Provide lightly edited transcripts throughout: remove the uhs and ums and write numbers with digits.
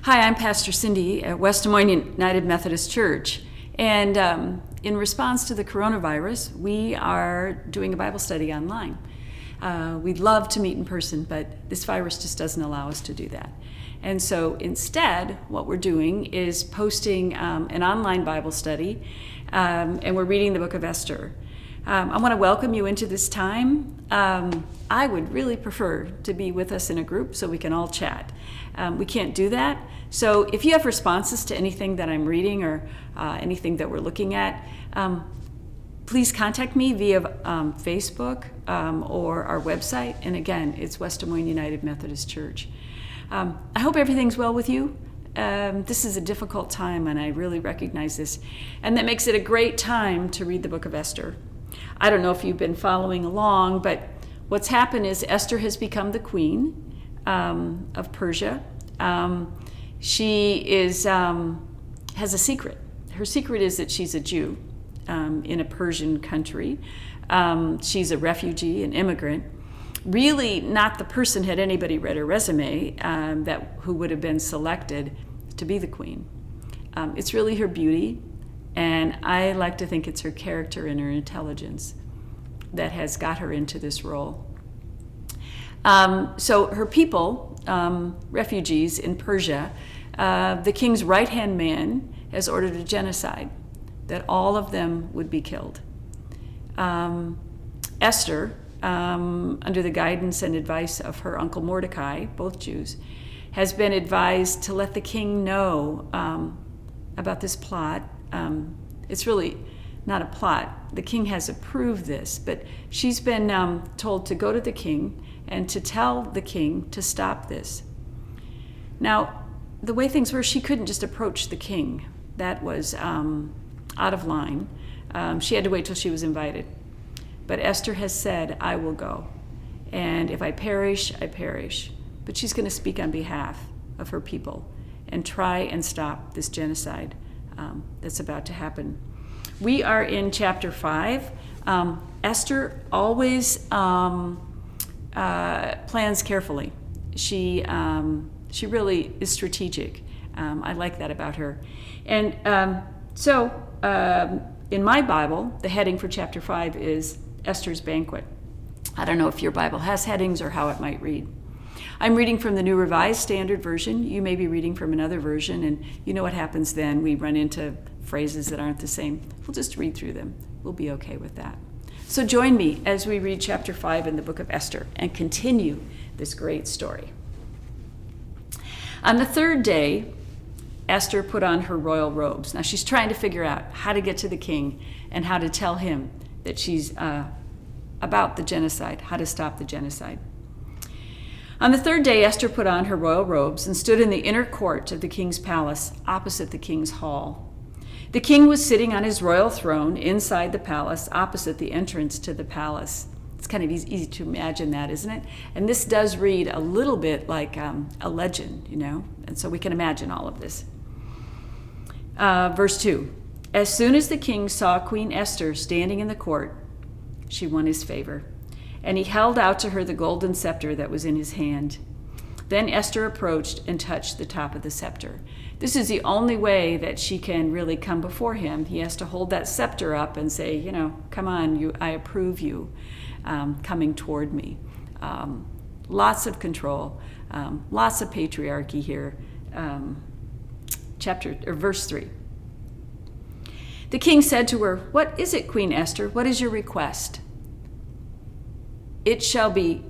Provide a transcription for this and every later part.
Hi, I'm Pastor Cindy at West Des Moines United Methodist Church. And in response to the coronavirus, we are doing a Bible study online. We'd love to meet in person, but this virus just doesn't allow us to do that. And so instead, what we're doing is posting an online Bible study, and we're reading the book of Esther. I want to welcome you into this time. I would really prefer to be with us in a group so we can all chat. We can't do that. So if you have responses to anything that I'm reading or anything that we're looking at, please contact me via Facebook or our website. And again, it's West Des Moines United Methodist Church. I hope everything's well with you. This is a difficult time, and I really recognize this. And that makes it a great time to read the book of Esther. I don't know if you've been following along, but what's happened is Esther has become the queen of Persia. She has a secret. Her secret is that she's a Jew in a Persian country. She's a refugee, an immigrant. Really, not the person, had anybody read her resume, who would have been selected to be the queen. It's really her beauty, and I like to think it's her character and her intelligence that has got her into this role. So her people, refugees in Persia, the king's right-hand man has ordered a genocide, that all of them would be killed. Esther, under the guidance and advice of her uncle Mordecai, both Jews, has been advised to let the king know about this plot. It's really not a plot. The king has approved this, but she's been told to go to the king and to tell the king to stop this. Now, the way things were, she couldn't just approach the king. That was out of line. She had to wait till she was invited. But Esther has said, I will go. And if I perish, I perish. But she's going to speak on behalf of her people and try and stop this genocide that's about to happen. We are in chapter 5. Esther always plans carefully. She really is strategic. I like that about her. And so in my Bible, the heading for chapter 5 is Esther's Banquet. I don't know if your Bible has headings or how it might read. I'm reading from the New Revised Standard Version. You may be reading from another version, and you know what happens then. We run into phrases that aren't the same. We'll just read through them. We'll be okay with that. So join me as we read chapter 5 in the book of Esther and continue this great story. On the third day, Esther put on her royal robes. Now she's trying to figure out how to get to the king and how to tell him that she's about the genocide, how to stop the genocide. On the third day, Esther put on her royal robes and stood in the inner court of the king's palace opposite the king's hall. The king was sitting on his royal throne inside the palace opposite the entrance to the palace. It's kind of easy to imagine that, isn't it? And this does read a little bit like a legend, and so we can imagine all of this. Verse 2, as soon as the king saw Queen Esther standing in the court, she won his favor, and he held out to her the golden scepter that was in his hand. Then Esther approached and touched the top of the scepter. This is the only way that she can really come before him. He has to hold that scepter up and say, come on, I approve you coming toward me. Lots of control, lots of patriarchy here. Verse 3. The king said to her, what is it, Queen Esther? What is your request? It shall be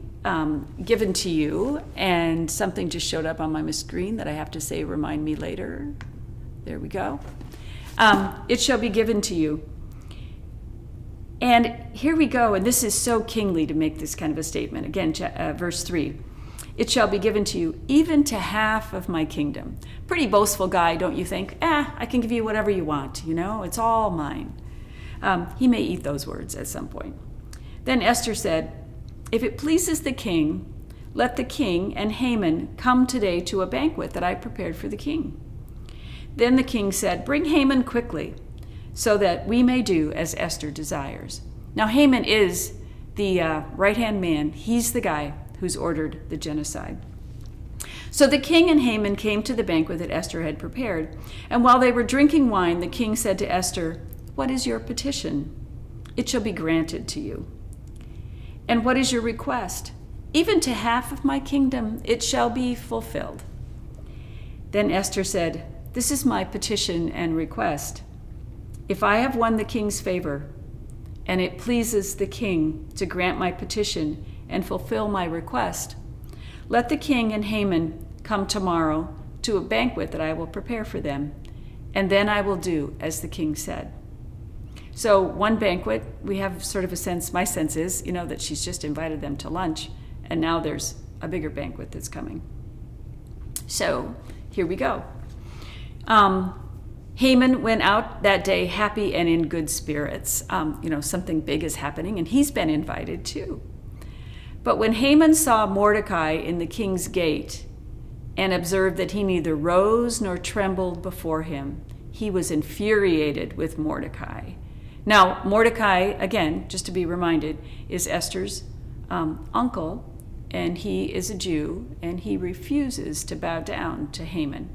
given to you, and something just showed up on my screen that I have to say, remind me later. There we go. It shall be given to you. And here we go, and this is so kingly to make this kind of a statement. Again, verse 3. It shall be given to you, even to half of my kingdom. Pretty boastful guy, don't you think? I can give you whatever you want, it's all mine. He may eat those words at some point. Then Esther said, if it pleases the king, let the king and Haman come today to a banquet that I prepared for the king. Then the king said, bring Haman quickly, so that we may do as Esther desires. Now Haman is the right-hand man. He's the guy who's ordered the genocide. So the king and Haman came to the banquet that Esther had prepared. And while they were drinking wine, the king said to Esther, "What is your petition? It shall be granted to you. And what is your request? Even to half of my kingdom it shall be fulfilled." Then Esther said, "This is my petition and request. If I have won the king's favor, and it pleases the king to grant my petition and fulfill my request, let the king and Haman come tomorrow to a banquet that I will prepare for them, and then I will do as the king said." So one banquet, we have sort of a sense, my sense is, that she's just invited them to lunch, and now there's a bigger banquet that's coming. So here we go. Haman went out that day happy and in good spirits. Something big is happening, and he's been invited too. But when Haman saw Mordecai in the king's gate and observed that he neither rose nor trembled before him, he was infuriated with Mordecai. Now, Mordecai, again, just to be reminded, is Esther's uncle, and he is a Jew, and he refuses to bow down to Haman.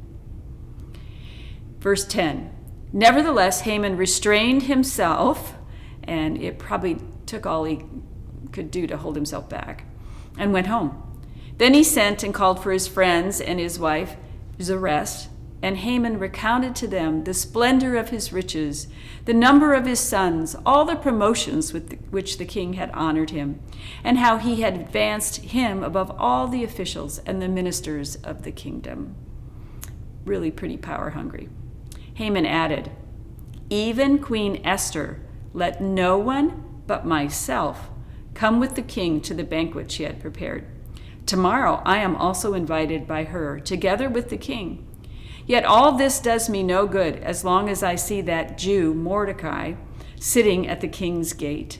Verse 10, "Nevertheless, Haman restrained himself," and it probably took all he could do to hold himself back, "and went home. Then he sent and called for his friends and his wife Zeresh, and Haman recounted to them the splendor of his riches, the number of his sons, all the promotions with which the king had honored him, and how he had advanced him above all the officials and the ministers of the kingdom." Really pretty power hungry. Haman added, "Even Queen Esther, let no one but myself come with the king to the banquet she had prepared. Tomorrow I am also invited by her, together with the king. Yet all this does me no good as long as I see that Jew, Mordecai, sitting at the king's gate."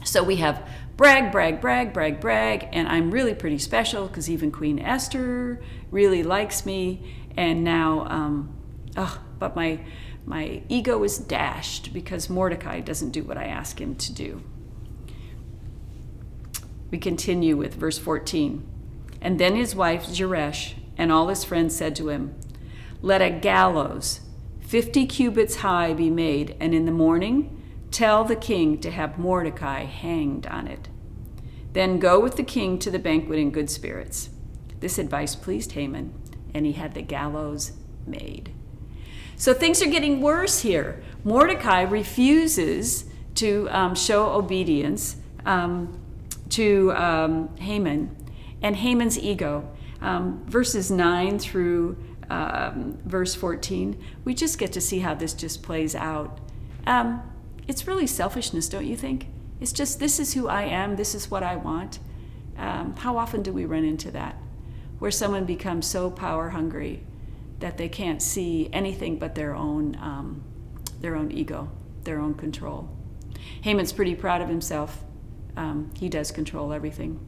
So we have brag, brag, brag, brag, brag, and I'm really pretty special because even Queen Esther really likes me, and now, but my ego is dashed because Mordecai doesn't do what I ask him to do. We continue with verse 14. "And then his wife Zeresh and all his friends said to him, 'Let a gallows 50 cubits high be made, and in the morning tell the king to have Mordecai hanged on it. Then go with the king to the banquet in good spirits.' This advice pleased Haman, and he had the gallows made." So things are getting worse here. Mordecai refuses to show obedience to Haman, and Haman's ego. Verses 9 through verse 14, we just get to see how this just plays out. It's really selfishness, don't you think? It's just, this is who I am, this is what I want. How often do we run into that? Where someone becomes so power hungry that they can't see anything but their own ego, their own control. Haman's pretty proud of himself. He does control everything.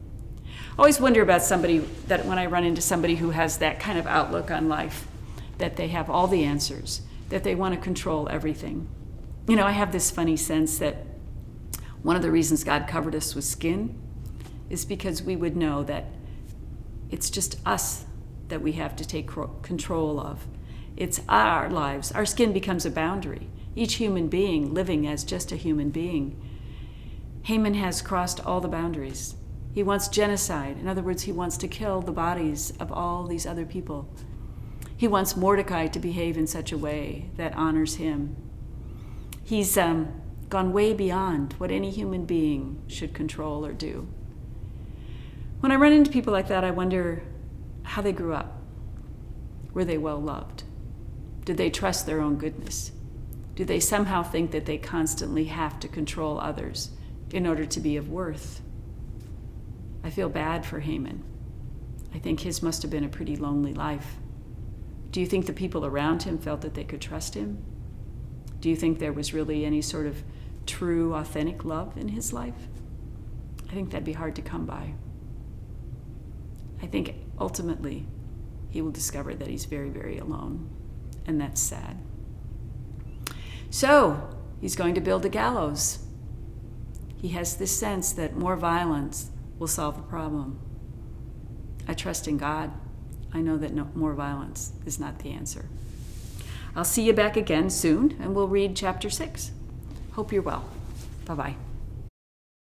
I always wonder about somebody, that when I run into somebody who has that kind of outlook on life, that they have all the answers, that they want to control everything. I have this funny sense that one of the reasons God covered us with skin is because we would know that it's just us that we have to take control of. It's our lives. Our skin becomes a boundary. Each human being living as just a human being. Haman has crossed all the boundaries. He wants genocide. In other words, he wants to kill the bodies of all these other people. He wants Mordecai to behave in such a way that honors him. He's gone way beyond what any human being should control or do. When I run into people like that, I wonder how they grew up. Were they well loved? Did they trust their own goodness? Do they somehow think that they constantly have to control others in order to be of worth? I feel bad for Haman. I think his must have been a pretty lonely life. Do you think the people around him felt that they could trust him? Do you think there was really any sort of true, authentic love in his life? I think that'd be hard to come by. I think ultimately he will discover that he's very, very alone, and that's sad. So he's going to build a gallows. He has this sense that more violence will solve the problem. I trust in God. I know that more violence is not the answer. I'll see you back again soon, and we'll read chapter 6. Hope you're well. Bye-bye.